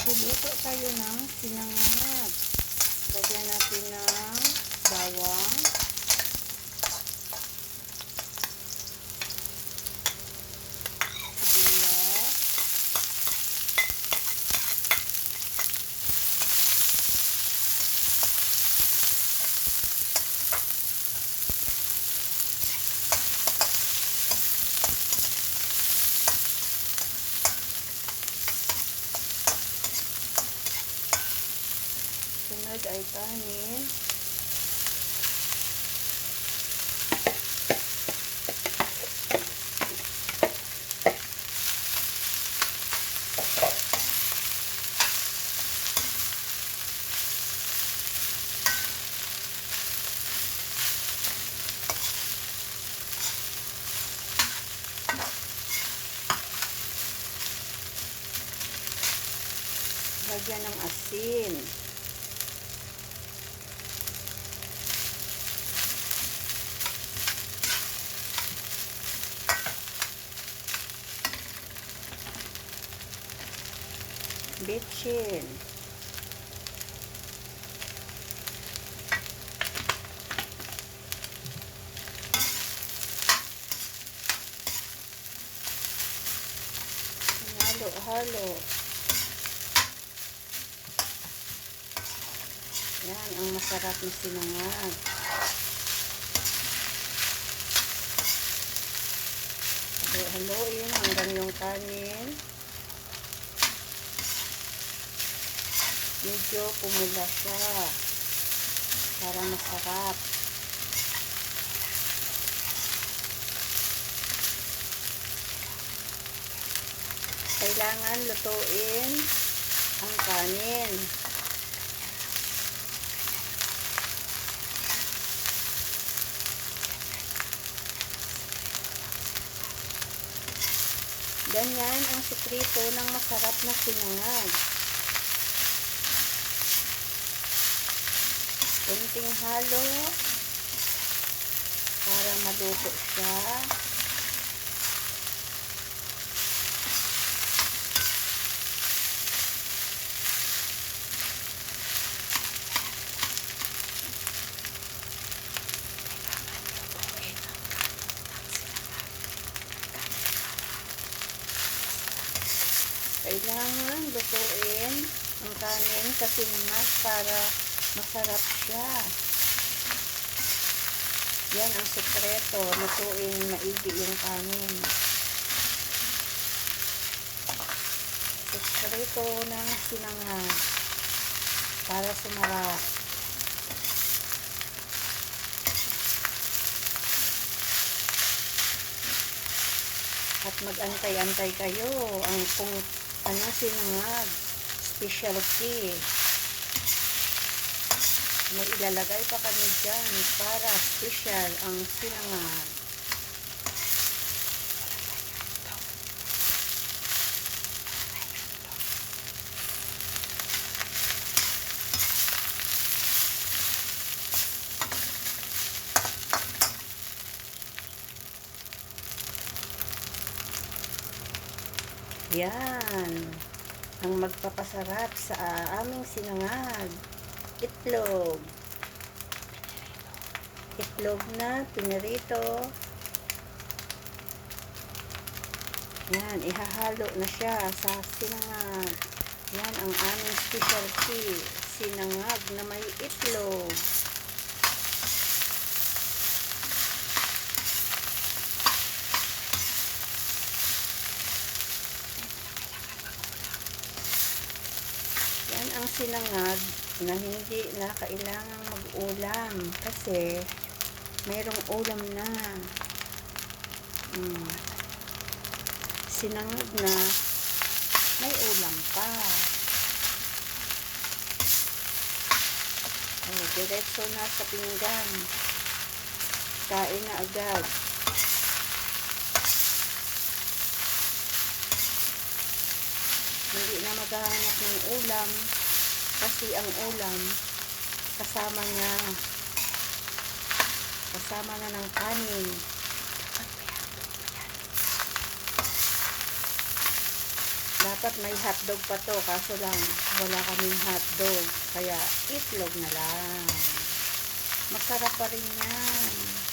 Magluluto tayo ng sinangag. Lagyan natin ng bawang, sibuyas, sunod ay kanin, lagyan ng asin, bitchin, halo-halo. Yan ang masarap na sinangag. Halo-haloin hanggang yung kanin medyo pumula siya para masarap. Kailangan lutuin ang kanin. Ganyan ang sekreto ng masarap na sinangag. Kunting halo para maluto siya. Kailangan lutuin ang kanin sa sinangag para masarap siya. Yan ang sekreto, lutuin maigi yung kanin. Sekreto ng sinangag para sumarap. At mag-antay-antay kayo kung anong sinangag specialty. May ilalagay pa kami dyan para special ang sinangag. Yan ang magpapasarap sa aming sinangag. Itlog na pinirito. Yan, ihahalo na siya sa sinangag. Yan ang aming specialty, sinangag na may itlog. Yan ang sinangag na hindi na kailangang mag-ulam kasi mayroong ulam na. Sinangag na may ulam pa. Diretso na sa pinggan. Kain na agad. Hindi na maghahanap ng ulam kasi ang ulam kasama na ng kanin. Dapat may hotdog pa to, kaso lang wala kaming hotdog. Kaya itlog na lang. Masarap pa rin yan.